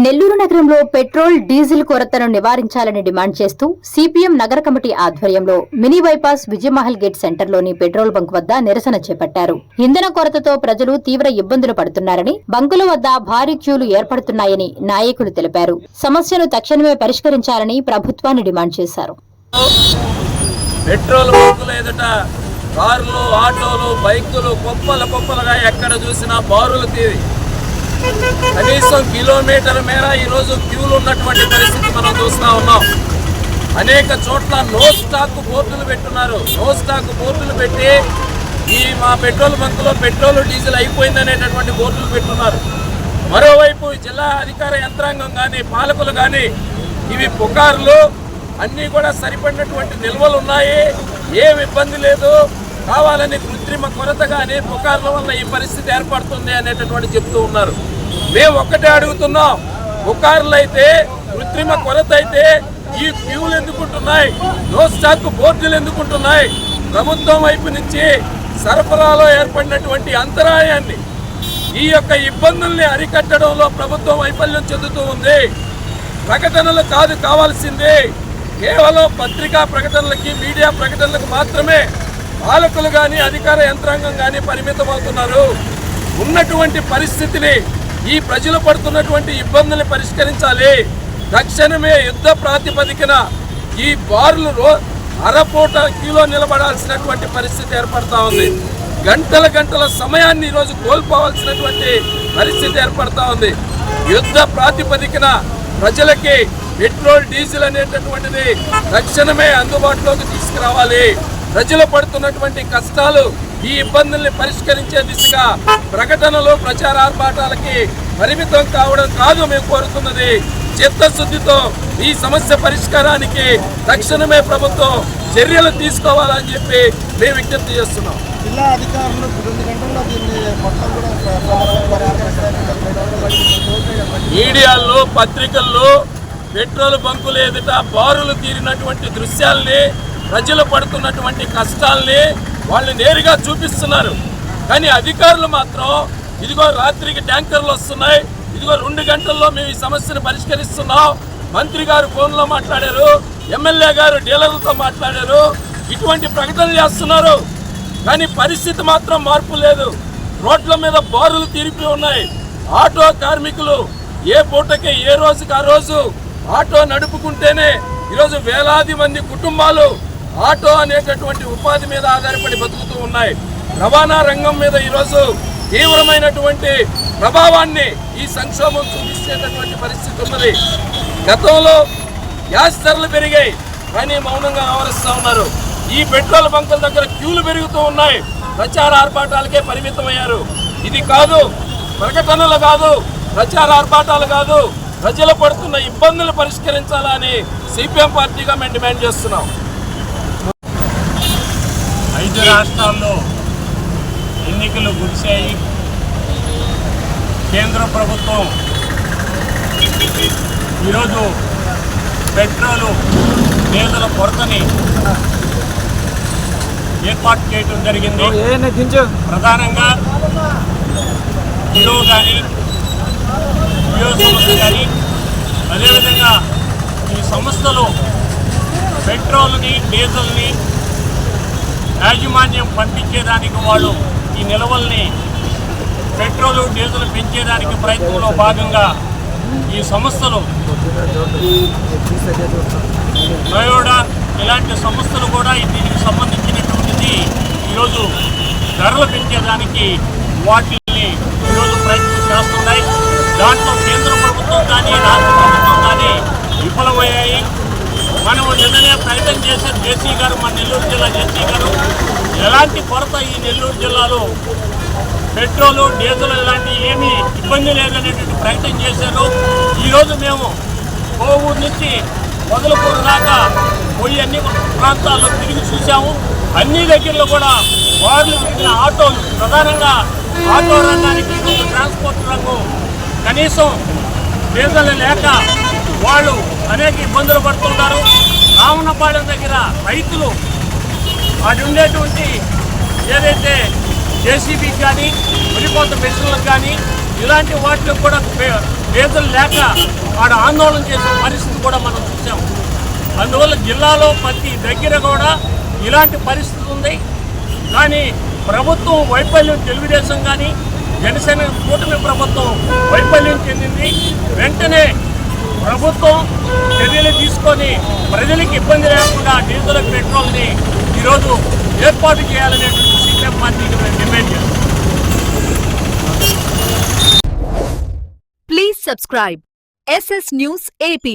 నెల్లూరు నగరంలో petrol diesel కొరతను నివారించాలని డిమాండ్ చేస్తూ సిపిఎం నగర కమిటీ ఆధ్వర్యంలో మినీ బైపాస్ విజయమహల్ గేట్ సెంటర్లోని పెట్రోల్ బంక్ వద్ద నిరసన చేపట్టారు. ఇంధన కొరతతో ప్రజలు తీవ్ర ఇబ్బందులు పడుతున్నారని, బంకుల వద్ద భారీ క్యూలు ఏర్పడుతున్నాయని నాయకులు తెలిపారు. సమస్యను తక్షణమే పరిష్కరించాలని ప్రభుత్వాన్ని డిమాండ్ చేశారు. పెట్రోల్ బంకుల ఎదుట కార్లు, ఆటోలు, బైకులు కుప్పలుగా ఎక్కడ చూసినా బారులు తీరి కనీసం కిలోమీటర్ మేర ఈరోజు క్యూలు ఉన్నటువంటి పరిస్థితి మనం చూస్తూ ఉన్నాం. అనేక చోట్ల నో స్టాక్ బోర్డులు పెట్టున్నారు. నో స్టాక్ బోర్డులు పెట్టి మా పెట్రోల్ బంకులో పెట్రోల్ డీజిల్ అయిపోయిందనేటటువంటి బోర్డులు పెట్టున్నారు. మరోవైపు జిల్లా అధికార యంత్రాంగం కానీ, పాలకులు కానీ ఇవి పుకార్లు అన్నీ కూడా సరిపడినటువంటి నిల్వలు ఉన్నాయి, ఏం ఇబ్బంది లేదు, కావాలని కృత్రిమ కొరత కానీ పుకార్ల వల్ల ఈ పరిస్థితి ఏర్పడుతుంది అనేటటువంటి చెప్తూ ఉన్నారు. మేము ఒక్కటే అడుగుతున్నాం, పుకార్లు అయితే, కృత్రిమ కొరత అయితే ఈ క్యూలు ఎందుకుంటున్నాయి, నో స్టాక్ బోర్డులు ఎందుకుంటున్నాయి? ప్రభుత్వం వైపు నుంచి సరఫరాలో ఏర్పడినటువంటి అంతరాయాన్ని, ఈ యొక్క ఇబ్బందుల్ని అరికట్టడంలో ప్రభుత్వం వైఫల్యం చెందుతూ ఉంది. ప్రకటనలు కాదు కావాల్సింది, కేవలం పత్రికా ప్రకటనలకి, మీడియా ప్రకటనలకు మాత్రమే పాలకులు కానీ, అధికార యంత్రాంగం కానీ పరిమితమవుతున్నారు. ఉన్నటువంటి పరిస్థితిని, ఈ ప్రజలు పడుతున్నటువంటి ఇబ్బందుల్ని పరిష్కరించాలి. తక్షణమే యుద్ధ ప్రాతిపదికన ఈ బార్లు అరపూట క్యూలో నిలబడాల్సినటువంటి పరిస్థితి ఏర్పడతా ఉంది. గంటల సమయాన్ని ఈరోజు కోల్పోవాల్సినటువంటి పరిస్థితి ఏర్పడతా ఉంది. యుద్ధ ప్రాతిపదికన ప్రజలకి పెట్రోల్, డీజిల్ అనేటటువంటిది తక్షణమే అందుబాటులోకి తీసుకురావాలి. ప్రజలు పడుతున్నటువంటి కష్టాలు, ఈ ఇబ్బందుల్ని పరిష్కరించే దిశగా ప్రకటనలు, ప్రచారార్భాటాలకి పరిమితం కావడం కాదు మేము కోరుతున్నది. చిత్తశుద్ధితో ఈ సమస్య పరిష్కారానికి తక్షణమే ప్రభుత్వం చర్యలు తీసుకోవాలని చెప్పి మేము విజ్ఞప్తి చేస్తున్నాం. జిల్లా అధికారులు 2 గంటల్లో దీన్ని మొత్తం మీడియాల్లో, పత్రికల్లో పెట్రోల్ బంకులు ఎదుట బారులు తీరినటువంటి దృశ్యాల్ని, ప్రజలు పడుతున్నటువంటి కష్టాల్ని వాళ్ళు నేరుగా చూపిస్తున్నారు. కానీ అధికారులు మాత్రం ఇదిగో రాత్రికి ట్యాంకర్లు వస్తున్నాయి, ఇదిగో 2 గంటల్లో మేము ఈ సమస్యను పరిష్కరిస్తున్నాం, మంత్రి గారు ఫోన్లో మాట్లాడారు, ఎమ్మెల్యే గారు డీలర్లతో మాట్లాడారు, ఇటువంటి ప్రకటనలు చేస్తున్నారు. కానీ పరిస్థితి మాత్రం మార్పు లేదు. రోడ్ల మీద బారులు తీరిపి ఉన్నాయి. ఆటో కార్మికులు ఏ పూటకి, ఏ రోజుకి ఆ రోజు ఆటో నడుపుకుంటేనే ఈరోజు వేలాది మంది కుటుంబాలు ఆటో అనేటటువంటి ఉపాధి మీద ఆధారపడి బతుకుతూ ఉన్నాయి. రవాణా రంగం మీద ఈరోజు తీవ్రమైనటువంటి ప్రభావాన్ని ఈ సంక్షోభం చూపించేటటువంటి పరిస్థితి ఉన్నది. గతంలో గ్యాస్ ధరలు పెరిగాయి, కానీ మౌనంగా వ్యవహరిస్తూ ఉన్నారు. ఈ పెట్రోల్ బంకుల దగ్గర క్యూలు పెరుగుతూ ఉన్నాయి, ప్రచార ఆర్భాటాలకే పరిమితమయ్యారు. ఇది కాదు, ప్రకటనలు కాదు, ప్రచార ఆర్భాటాలు కాదు, ప్రజలు పడుతున్న ఇబ్బందులు పరిష్కరించాలని సిపిఎం పార్టీగా మేము డిమాండ్ చేస్తున్నాం. 5 రాష్ట్రాల్లో ఎన్నికలు గురిశాయి. కేంద్ర ప్రభుత్వం ఈరోజు పెట్రోలు, డీజిల్ కొరతని ఏర్పాటు చేయడం జరిగింది. ప్రధానంగా జియో కానీ, జియో సంస్థ కానీ, అదేవిధంగా ఈ సంస్థలు పెట్రోల్ని, డీజిల్ని యాజమాన్యం పంపించేదానికి వాళ్ళు ఈ నిల్వల్ని పెట్రోలు, డీజిల్ పెంచేదానికి ప్రయత్నంలో భాగంగా ఈ సంస్థలు, టయోటా ఇలాంటి సంస్థలు కూడా దీనికి సంబంధించినటువంటిది ఈరోజు ధరలు పెంచేదానికి వాటిని ఈరోజు ప్రయత్నం చేస్తున్నాయి. దాంట్లో కేంద్ర ప్రభుత్వం కానీ, రాష్ట్ర ప్రభుత్వం కానీ విఫలమయ్యాయి. మనం నిన్ననే ప్రయత్నం చేశారు జేసీ గారు, మన నెల్లూరు జిల్లా జేసీ గారు, ఎలాంటి కొరత ఈ నెల్లూరు జిల్లాలో పెట్రోలు, డీజిల్ ఇలాంటి ఏమీ ఇబ్బంది లేదనేటువంటి ప్రయత్నం చేశారు. ఈరోజు మేము కోవూరు నుంచి మొదలుపూరు దాకా పోయి అన్ని ప్రాంతాల్లో తిరిగి చూసాము. అన్ని దగ్గరలో కూడా బార్లు తిరిగిన ఆటోలు, ప్రధానంగా ఆటో రంగానికి, ట్రాన్స్పోర్ట్ రంగం కనీసం డీజిల్ లేక వాళ్ళు అనేక ఇబ్బందులు పడుతుంటారు. రావణపాలెం దగ్గర రైతులు అది ఉండేటువంటి ఏదైతే జేసీబీ కానీ, ఉరికోత మెషిన్లకు కానీ, ఇలాంటి వాటికి కూడా డీజిల్ లేక ఆడ ఆందోళన చేసే పరిస్థితి కూడా మనం చూసాం. అందువల్ల జిల్లాలో ప్రతి దగ్గర కూడా ఇలాంటి పరిస్థితి ఉంది. కానీ ప్రభుత్వం వైఫల్యం, తెలుగుదేశం కానీ జనసేన కూటమి ప్రభుత్వం వైఫల్యం చెందింది. వెంటనే ప్రభుత్వం చర్యలు తీసుకొని ప్రజలకు ఇబ్బంది లేకుండా డీజిల్ పెట్రోల్ని ఈరోజు ఏర్పాటు చేయాలనేటువంటి సిపిఎం పార్టీకి మేము డిమాండ్ చేస్తాం. Please subscribe SS News AP.